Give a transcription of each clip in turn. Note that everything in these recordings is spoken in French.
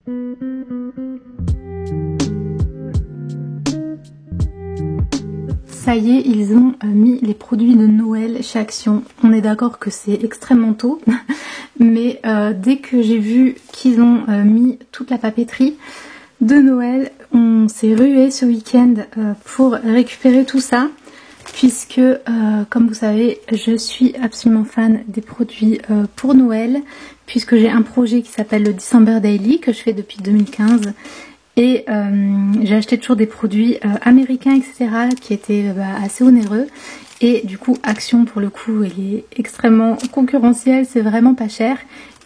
Ça y est, ils ont mis les produits de Noël chez Action. On est d'accord que c'est extrêmement tôt, mais dès que j'ai vu qu'ils ont mis toute la papeterie de Noël, on s'est rué ce week-end pour récupérer tout ça, puisque comme vous savez, je suis absolument fan des produits pour Noël, puisque j'ai un projet qui s'appelle le December Daily que je fais depuis 2015. Et j'ai acheté toujours des produits américains, etc. qui étaient assez onéreux. Et du coup, Action, pour le coup, elle est extrêmement concurrentielle, c'est vraiment pas cher.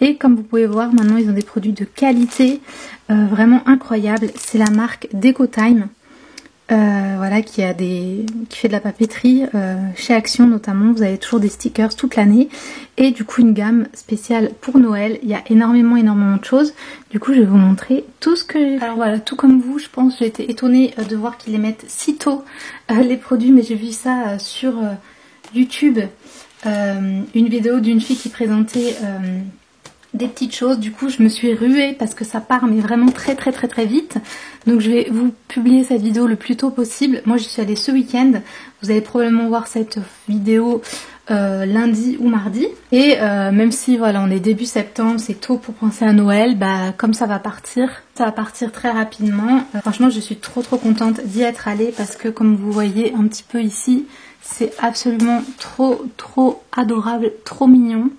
Et comme vous pouvez voir, maintenant, ils ont des produits de qualité vraiment incroyables. C'est la marque DecoTime, voilà, qui fait de la papeterie chez Action notamment. Vous avez toujours des stickers toute l'année. Et du coup, une gamme spéciale pour Noël. Il y a énormément de choses. Du coup, je vais vous montrer tout ce que j'ai fait. Alors voilà, tout comme vous, je pense, j'ai été étonnée de voir qu'ils les mettent si tôt, les produits. Mais j'ai vu ça sur YouTube, une vidéo d'une fille qui présentait des petites choses. Du coup, je me suis ruée parce que ça part mais vraiment très vite. Donc je vais vous publier cette vidéo le plus tôt possible. Moi, j'y suis allée ce week-end. Vous allez probablement voir cette vidéo lundi ou mardi. Et même si voilà, on est début septembre, c'est tôt pour penser à Noël, bah comme ça va partir très rapidement. Franchement, je suis trop contente d'y être allée parce que comme vous voyez un petit peu ici, c'est absolument trop adorable, trop mignon.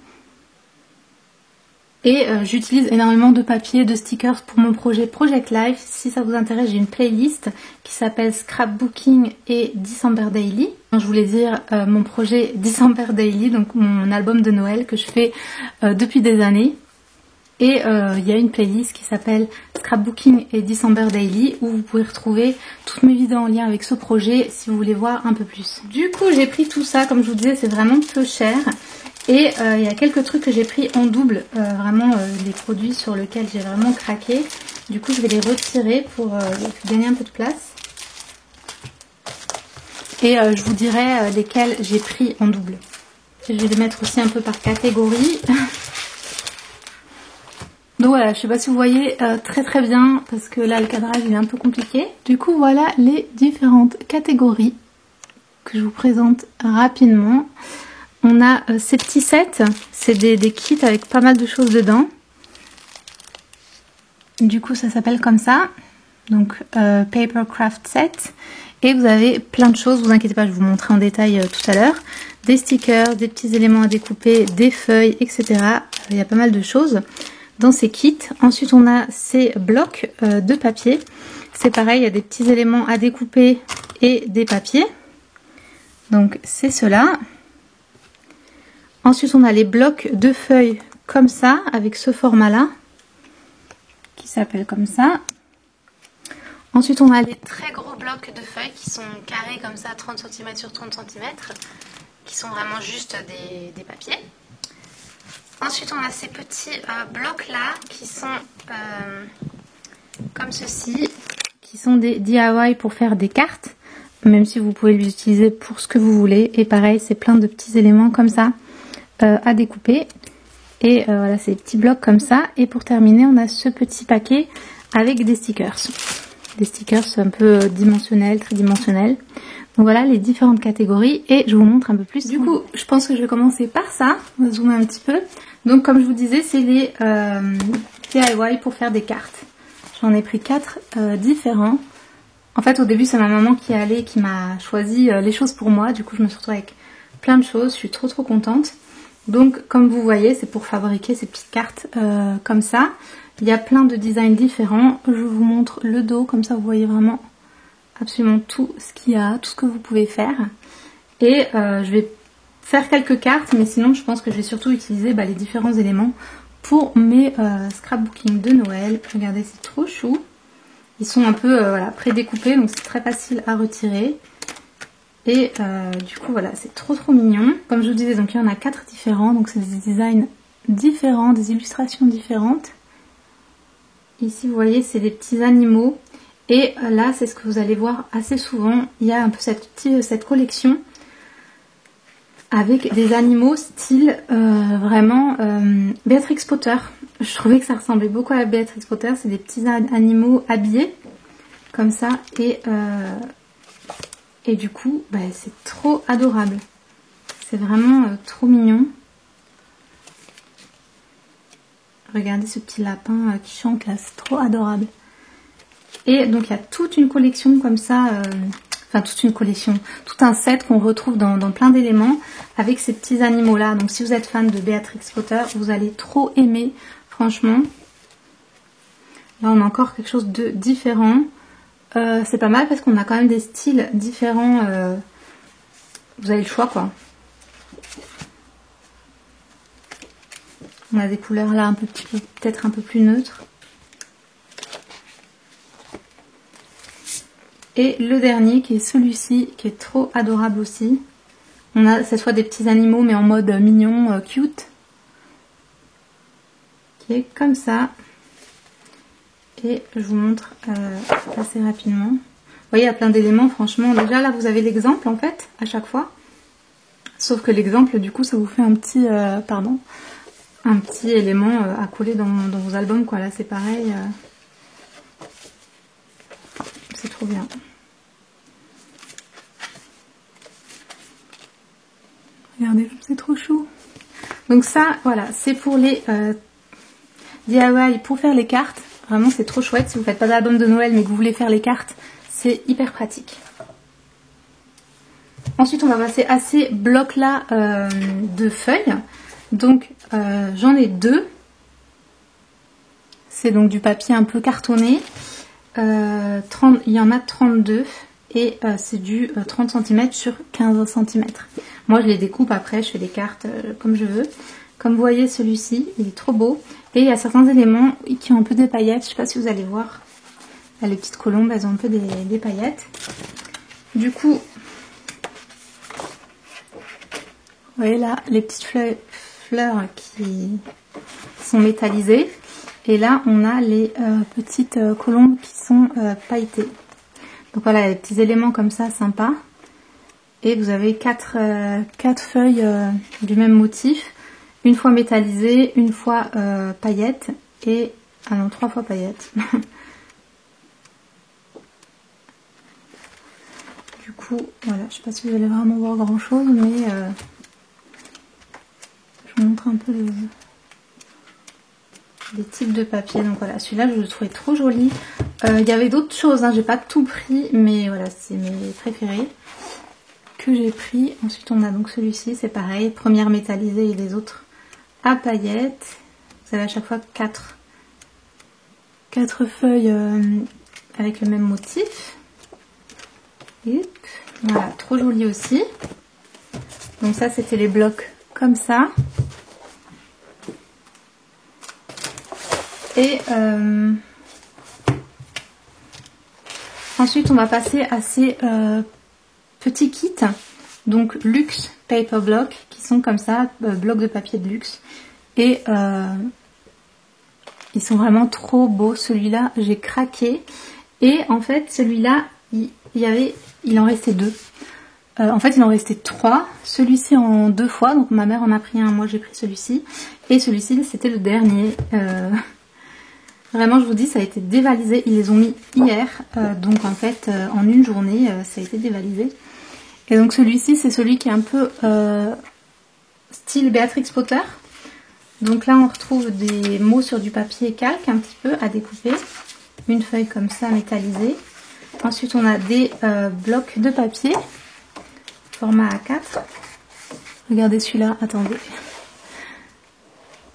Et j'utilise énormément de papier, de stickers pour mon projet Project Life. Si ça vous intéresse, j'ai une playlist qui s'appelle Scrapbooking et December Daily. Je voulais dire mon projet December Daily, donc mon album de Noël que je fais depuis des années. Et il y a une playlist qui s'appelle Scrapbooking et December Daily où vous pouvez retrouver toutes mes vidéos en lien avec ce projet si vous voulez voir un peu plus. Du coup, j'ai pris tout ça, comme je vous disais, c'est vraiment peu cher. Et il y a quelques trucs que j'ai pris en double, vraiment les produits sur lesquels j'ai vraiment craqué. Du coup, je vais les retirer pour gagner un peu de place. Et je vous dirai lesquels j'ai pris en double. Je vais les mettre aussi un peu par catégorie. Donc voilà, je sais pas si vous voyez très bien parce que là le cadrage il est un peu compliqué. Du coup, voilà les différentes catégories que je vous présente rapidement. On a ces petits sets, c'est des kits avec pas mal de choses dedans. Du coup, ça s'appelle comme ça. Donc, Paper Craft Set. Et vous avez plein de choses, vous inquiétez pas, je vais vous montrer en détail tout à l'heure. Des stickers, des petits éléments à découper, des feuilles, etc. Il y a pas mal de choses dans ces kits. Ensuite, on a ces blocs de papier. C'est pareil, il y a des petits éléments à découper et des papiers. Donc, c'est cela. Ensuite, on a les blocs de feuilles comme ça, avec ce format-là, qui s'appelle comme ça. Ensuite, on a les très gros blocs de feuilles qui sont carrés comme ça, 30 cm sur 30 cm, qui sont vraiment juste des papiers. Ensuite, on a ces petits blocs-là qui sont comme ceci, qui sont des DIY pour faire des cartes, même si vous pouvez les utiliser pour ce que vous voulez. Et pareil, c'est plein de petits éléments comme ça à découper. Et voilà, ces petits blocs comme ça. Et pour terminer, on a ce petit paquet avec des stickers. Des stickers un peu dimensionnels, tridimensionnels. Donc voilà les différentes catégories et je vous montre un peu plus. Du coup, je pense que je vais commencer par ça. On va zoomer un petit peu. Donc comme je vous disais, c'est les DIY pour faire des cartes. J'en ai pris 4 différents. En fait, au début, c'est ma maman qui est allée, qui m'a choisi les choses pour moi. Du coup, je me suis retrouvée avec plein de choses. Je suis trop contente. Donc, comme vous voyez, c'est pour fabriquer ces petites cartes comme ça. Il y a plein de designs différents. Je vous montre le dos, comme ça vous voyez vraiment absolument tout ce qu'il y a, tout ce que vous pouvez faire. Et je vais faire quelques cartes, mais sinon je pense que je vais surtout utiliser les différents éléments pour mes scrapbooking de Noël. Regardez, c'est trop chou. Ils sont un peu voilà, pré-découpés, donc c'est très facile à retirer. Et du coup voilà, c'est trop mignon. Comme je vous disais, donc il y en a 4 différents, donc c'est des designs différents, des illustrations différentes. Ici vous voyez, c'est des petits animaux. Et là, c'est ce que vous allez voir assez souvent. Il y a un peu cette collection avec des animaux style vraiment Beatrix Potter. je trouvais que ça ressemblait beaucoup à Béatrix Potter. C'est des petits animaux habillés comme ça. Et du coup, bah, c'est trop adorable. C'est vraiment trop mignon. Regardez ce petit lapin qui chante là, c'est trop adorable. Et donc il y a toute une collection comme ça, enfin toute une collection, tout un set qu'on retrouve dans plein d'éléments avec ces petits animaux là. Donc si vous êtes fan de Béatrix Potter, vous allez trop aimer, franchement. Là on a encore quelque chose de différent. C'est pas mal parce qu'on a quand même des styles différents. Vous avez le choix quoi. On a des couleurs là peut-être un peu plus neutres. Et le dernier qui est celui-ci, qui est trop adorable aussi. On a cette fois des petits animaux mais en mode mignon, cute. Qui est comme ça. Et je vous montre assez rapidement. Vous voyez, il y a plein d'éléments, franchement. Déjà là, vous avez l'exemple en fait, à chaque fois. Sauf que l'exemple, du coup, ça vous fait un petit, un petit élément à coller dans vos albums, quoi. Là, c'est pareil. C'est trop bien. Regardez, c'est trop chaud. Donc ça, voilà, c'est pour les DIY, pour faire les cartes. Vraiment, c'est trop chouette. Si vous ne faites pas d'album de Noël, mais que vous voulez faire les cartes, c'est hyper pratique. Ensuite, on va passer à ces blocs-là de feuilles. Donc, j'en ai deux. C'est donc du papier un peu cartonné. Il y en a 32 et c'est du 30 cm sur 15 cm. Moi, je les découpe après, je fais des cartes comme je veux. Comme vous voyez, celui-ci, il est trop beau. Et il y a certains éléments qui ont un peu des paillettes. Je ne sais pas si vous allez voir. Là, les petites colombes, elles ont un peu des paillettes. Du coup, vous voyez là, les petites fleurs qui sont métallisées. Et là, on a les petites colombes qui sont pailletées. Donc voilà, les petits éléments comme ça, sympa. Et vous avez quatre feuilles du même motif. Une fois métallisée, une fois paillettes et... Ah non, 3 fois paillettes. Du coup, voilà, je sais pas si vous allez vraiment voir grand chose, mais je vous montre un peu les types de papier. Donc voilà, celui-là, je le trouvais trop joli. Il y avait d'autres choses, hein, j'ai pas tout pris, mais voilà, c'est mes préférés que j'ai pris. Ensuite, on a donc celui-ci, c'est pareil, première métallisée et les autres à paillettes. Vous avez à chaque fois 4 feuilles avec le même motif. Et voilà, trop joli aussi. Donc ça, c'était les blocs comme ça. Et ensuite, on va passer à ces petits kits. Donc Luxe Paper Block, qui sont comme ça, blocs de papier de luxe. Et ils sont vraiment trop beaux. Celui-là, j'ai craqué. Et en fait, celui-là, il en restait 2. En fait, il en restait 3. Celui-ci en 2 fois. Donc ma mère en a pris un, moi j'ai pris celui-ci. Et celui-ci, c'était le dernier. Vraiment, je vous dis, ça a été dévalisé. Ils les ont mis hier. Donc en fait, en une journée, ça a été dévalisé. Et donc celui-ci, c'est celui qui est un peu style Béatrix Potter. Donc là, on retrouve des mots sur du papier calque un petit peu à découper. Une feuille comme ça métallisée. Ensuite, on a des blocs de papier, format A4. Regardez celui-là, attendez.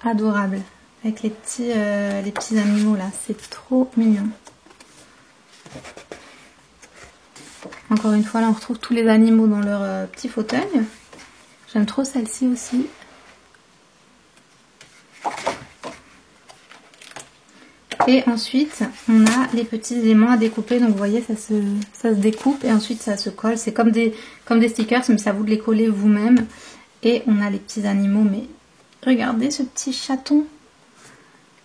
Adorable. Avec les petits animaux là, c'est trop mignon. Encore une fois, là, on retrouve tous les animaux dans leur petit fauteuil. J'aime trop celle-ci aussi. Et ensuite, on a les petits éléments à découper. Donc, vous voyez, ça se découpe et ensuite, ça se colle. C'est comme des stickers, mais c'est à vous de les coller vous-même. Et on a les petits animaux. Mais regardez ce petit chaton.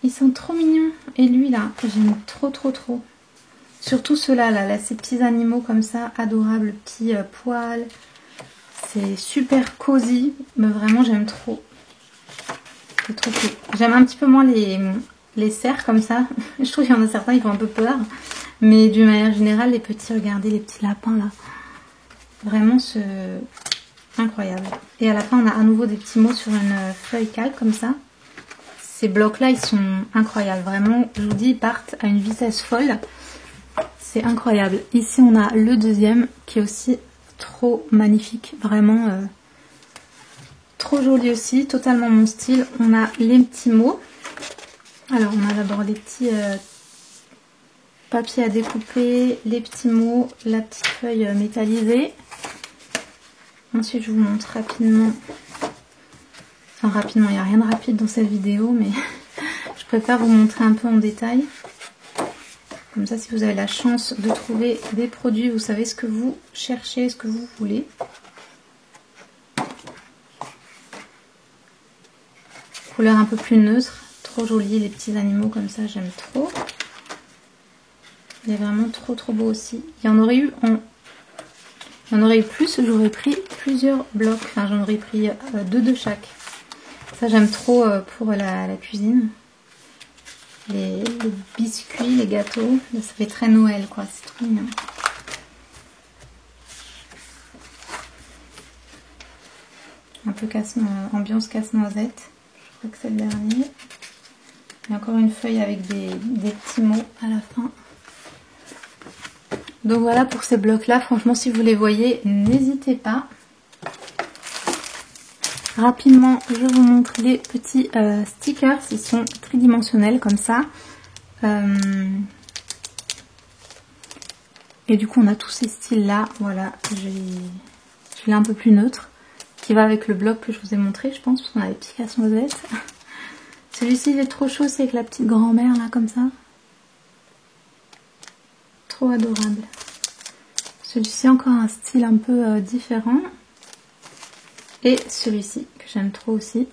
Ils sont trop mignons. Et lui, là, j'aime trop, trop, trop. Surtout ceux-là, là, ces petits animaux comme ça, adorables, petits poils. C'est super cosy. Mais vraiment, j'aime trop. C'est trop cool. J'aime un petit peu moins les cerfs comme ça. Je trouve qu'il y en a certains, ils font un peu peur. Mais d'une manière générale, les petits, regardez les petits lapins là. Vraiment, incroyable. Et à la fin, on a à nouveau des petits mots sur une feuille calque comme ça. Ces blocs-là, ils sont incroyables. Vraiment, je vous dis, ils partent à une vitesse folle. C'est incroyable. Ici, on a le deuxième qui est aussi trop magnifique. Vraiment, trop joli aussi. Totalement mon style. On a les petits mots. Alors, on a d'abord les petits papiers à découper, les petits mots, la petite feuille métallisée. Ensuite, je vous montre rapidement. Enfin, rapidement, il n'y a rien de rapide dans cette vidéo, mais je préfère vous montrer un peu en détail. Comme ça, si vous avez la chance de trouver des produits, vous savez ce que vous cherchez, ce que vous voulez. Couleur un peu plus neutre, trop jolie, les petits animaux comme ça, j'aime trop. Il est vraiment trop beau aussi. Il y en aurait eu plus, j'aurais pris plusieurs blocs. Enfin, j'en aurais pris 2 de chaque. Ça, j'aime trop pour la cuisine. Les biscuits, les gâteaux. Là, ça fait très Noël, quoi. C'est trop mignon. Un peu ambiance casse-noisette. Je crois que c'est le dernier. Il y a encore une feuille avec des petits mots à la fin. Donc voilà pour ces blocs là, franchement si vous les voyez, n'hésitez pas. Rapidement, je vous montre les petits stickers, ils sont tridimensionnels comme ça. Et du coup on a tous ces styles là, voilà, j'ai un peu plus neutre, qui va avec le bloc que je vous ai montré je pense, parce qu'on a les petits casse-noisettes. Celui-ci il est trop chaud, c'est avec la petite grand-mère là comme ça. Trop adorable. Celui-ci encore un style un peu différent. Et celui-ci que j'aime trop aussi.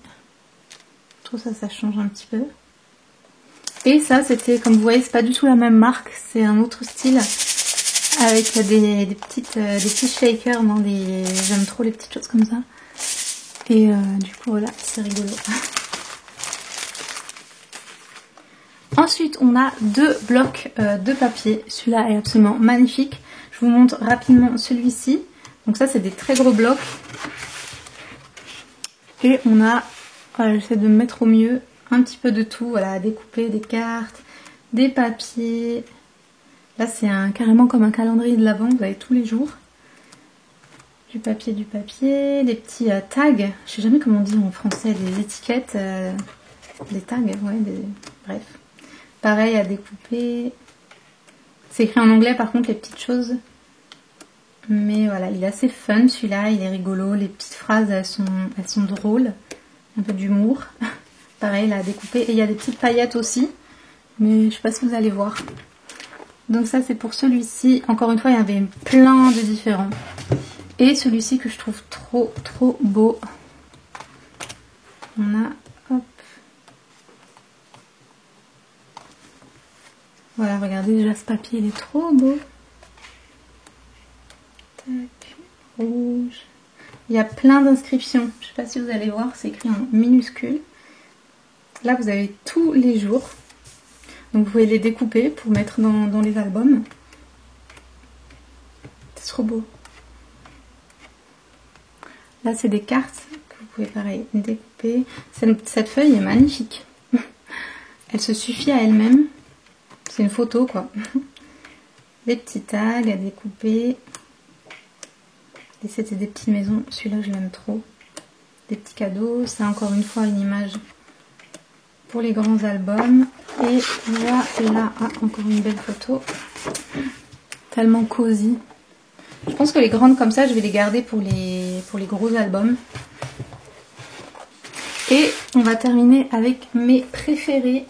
Je trouve ça change un petit peu. Et ça c'était, comme vous voyez, c'est pas du tout la même marque. C'est un autre style avec des petits shakers dans les... J'aime trop les petites choses comme ça. Et du coup voilà, c'est rigolo. Ensuite, on a 2 blocs de papier. Celui-là est absolument magnifique. Je vous montre rapidement celui-ci. Donc ça, c'est des très gros blocs. Et on a, voilà, j'essaie de mettre au mieux un petit peu de tout. Voilà, à découper des cartes, des papiers. Là, c'est carrément comme un calendrier de l'Avent. Vous avez tous les jours. Du papier, des petits tags. Je sais jamais comment on dit en français, des étiquettes. Des tags, ouais, bref. Pareil à découper. C'est écrit en anglais par contre les petites choses. Mais voilà, il est assez fun celui-là, il est rigolo. Les petites phrases elles sont drôles. Un peu d'humour. Pareil là à découper. Et il y a des petites paillettes aussi. Mais je sais pas si vous allez voir. Donc ça c'est pour celui-ci. Encore une fois il y avait plein de différents. Et celui-ci que je trouve trop beau. On a... Hop. Voilà, regardez déjà ce papier, il est trop beau. Tac, rouge. Il y a plein d'inscriptions. Je ne sais pas si vous allez voir, c'est écrit en minuscule. Là, vous avez tous les jours. Donc, vous pouvez les découper pour mettre dans les albums. C'est trop beau. Là, c'est des cartes que vous pouvez, pareil, découper. Cette feuille est magnifique. Elle se suffit à elle-même. C'est une photo quoi. Des petits tags à découper. Et c'était des petites maisons. Celui-là je l'aime trop. Des petits cadeaux. C'est encore une fois une image pour les grands albums. Et voilà, encore une belle photo. Tellement cosy. Je pense que les grandes comme ça je vais les garder pour les gros albums. Et on va terminer avec mes préférés.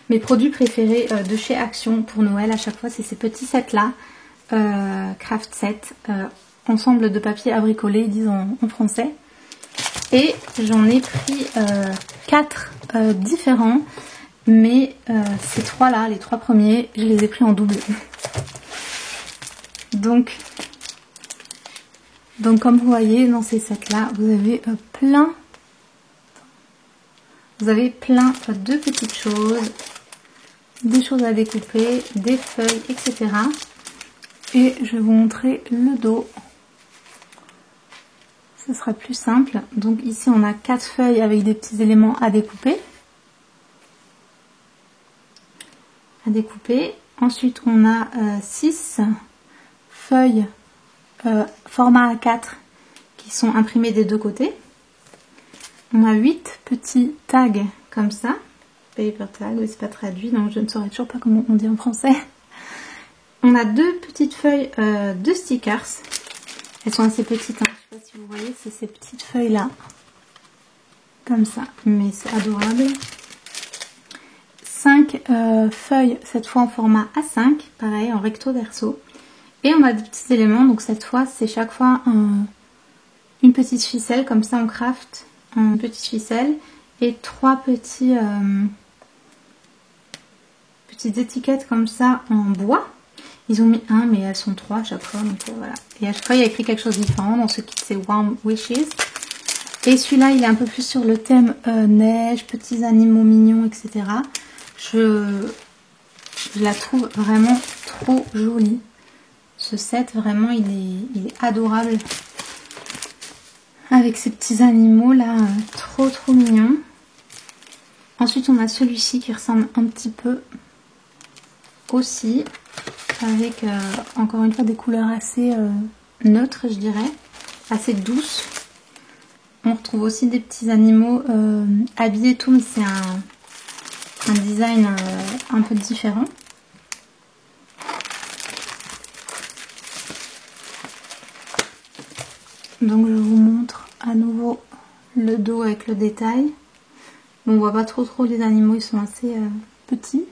Mes produits préférés de chez Action pour Noël, à chaque fois, c'est ces petits sets là, craft set, ensemble de papier à bricoler, ils disent en français. Et j'en ai pris 4 différents, mais ces 3 là, les 3 premiers, je les ai pris en double. Donc comme vous voyez, dans ces sets là, vous avez plein vous avez plein de petites choses, des choses à découper, des feuilles, etc. Et je vais vous montrer le dos. Ce sera plus simple. Donc ici on a 4 feuilles avec des petits éléments à découper. Ensuite on a 6 feuilles format A4 qui sont imprimées des deux côtés. On a 8 petits tags comme ça. Paper tag, oui, c'est pas traduit, donc je ne saurais toujours pas comment on dit en français. On a 2 petites feuilles de stickers. Elles sont assez petites, hein. Je ne sais pas si vous voyez, c'est ces petites feuilles là. Comme ça, mais c'est adorable. 5 feuilles, cette fois en format A5, pareil, en recto verso. Et on a des petits éléments, donc cette fois, c'est chaque fois une petite ficelle, comme ça on craft une petite ficelle. Et 3 petites étiquettes comme ça en bois. Ils ont mis 1, mais elles sont 3 à chaque fois, donc voilà. Et à chaque fois, il y a écrit quelque chose de différent. Dans ce kit, c'est Warm Wishes. Et celui-là, il est un peu plus sur le thème neige, petits animaux mignons, etc. Je la trouve vraiment trop jolie. Ce set, vraiment, il est adorable. Avec ces petits animaux là, trop mignons. Ensuite, on a celui-ci qui ressemble un petit peu aussi. Avec encore une fois des couleurs assez neutres, je dirais. Assez douces. On retrouve aussi des petits animaux habillés et tout, mais c'est un design un peu différent. Donc je vous montre à nouveau le dos avec le détail. Bon, on voit pas trop les animaux, ils sont assez petits.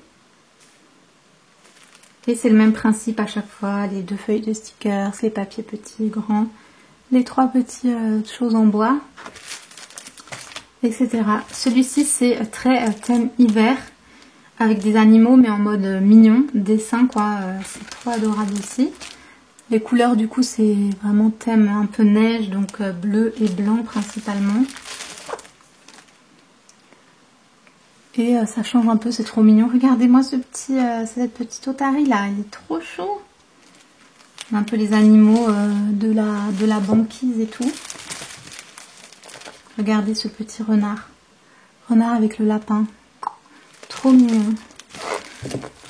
Et c'est le même principe à chaque fois, les 2 feuilles de stickers, les papiers petits, grands, les 3 petites choses en bois, etc. Celui-ci c'est très thème hiver, avec des animaux mais en mode mignon, dessin quoi, c'est trop adorable aussi. Les couleurs du coup c'est vraiment thème un peu neige, donc bleu et blanc principalement. Et ça change un peu, c'est trop mignon. Regardez-moi cette petite otarie là, il est trop chaud. Un peu les animaux de la banquise et tout. Regardez ce petit renard. Renard avec le lapin. Trop mignon.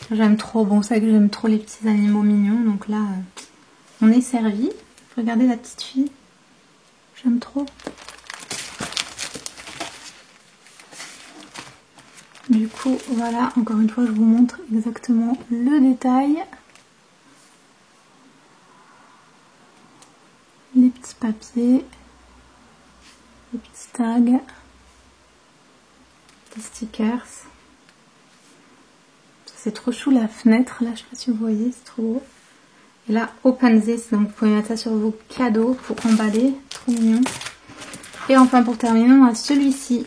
J'aime trop, bon c'est vrai que j'aime trop les petits animaux mignons. Donc là, on est servi. Regardez la petite fille. J'aime trop. Du coup, voilà, encore une fois, je vous montre exactement le détail. Les petits papiers, les petits tags, les stickers. C'est trop chou la fenêtre, là, je sais pas si vous voyez, c'est trop beau. Et là, Open This, donc vous pouvez mettre ça sur vos cadeaux pour emballer, trop mignon. Et enfin, pour terminer, on a celui-ci.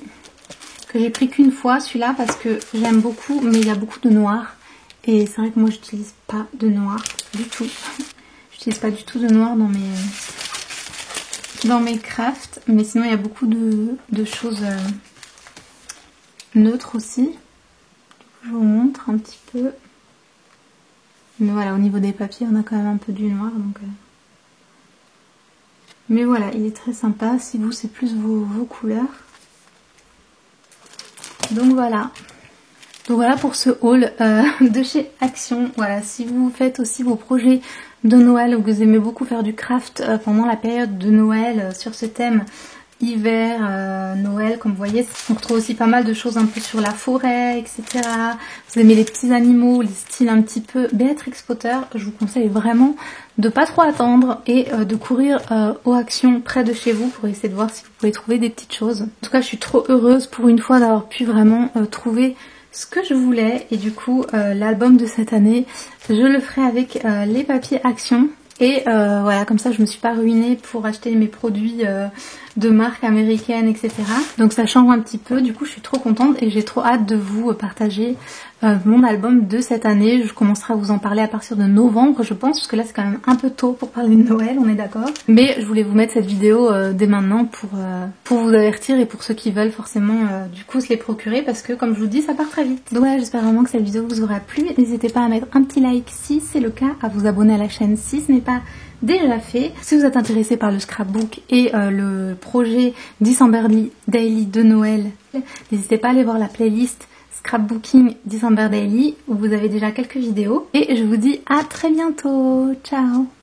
Que j'ai pris qu'une fois, celui-là, parce que j'aime beaucoup, mais il y a beaucoup de noir. Et c'est vrai que moi, j'utilise pas de noir du tout. J'utilise pas du tout de noir dans mes crafts. Mais sinon, il y a beaucoup de choses neutres aussi. Du coup, je vous montre un petit peu. Mais voilà, au niveau des papiers, on a quand même un peu du noir. Donc, mais voilà, il est très sympa. Si vous, c'est plus vos couleurs. Donc voilà pour ce haul de chez Action. Voilà, si vous faites aussi vos projets de Noël ou que vous aimez beaucoup faire du craft pendant la période de Noël sur ce thème hiver, Noël, comme vous voyez, on retrouve aussi pas mal de choses un peu sur la forêt, etc. Vous aimez les petits animaux, les styles un petit peu Béatrix Potter, je vous conseille vraiment de pas trop attendre et de courir aux Actions près de chez vous pour essayer de voir si vous pouvez trouver des petites choses. En tout cas, je suis trop heureuse pour une fois d'avoir pu vraiment trouver ce que je voulais. Et du coup, l'album de cette année, je le ferai avec les papiers Action. Et voilà, comme ça je me suis pas ruinée pour acheter mes produits de marques américaines, etc. Donc ça change un petit peu, du coup je suis trop contente et j'ai trop hâte de vous partager mon album de cette année. Je commencerai à vous en parler à partir de novembre je pense, parce que là c'est quand même un peu tôt pour parler de Noël, on est d'accord. Mais je voulais vous mettre cette vidéo dès maintenant pour vous avertir et pour ceux qui veulent forcément du coup se les procurer, parce que comme je vous dis ça part très vite. Donc voilà, j'espère vraiment que cette vidéo vous aura plu. N'hésitez pas à mettre un petit like si c'est le cas, à vous abonner à la chaîne si ce n'est pas déjà fait. Si vous êtes intéressé par le scrapbook et le projet December Daily de Noël, n'hésitez pas à aller voir la playlist Scrapbooking December Daily où vous avez déjà quelques vidéos. Et je vous dis à très bientôt. Ciao!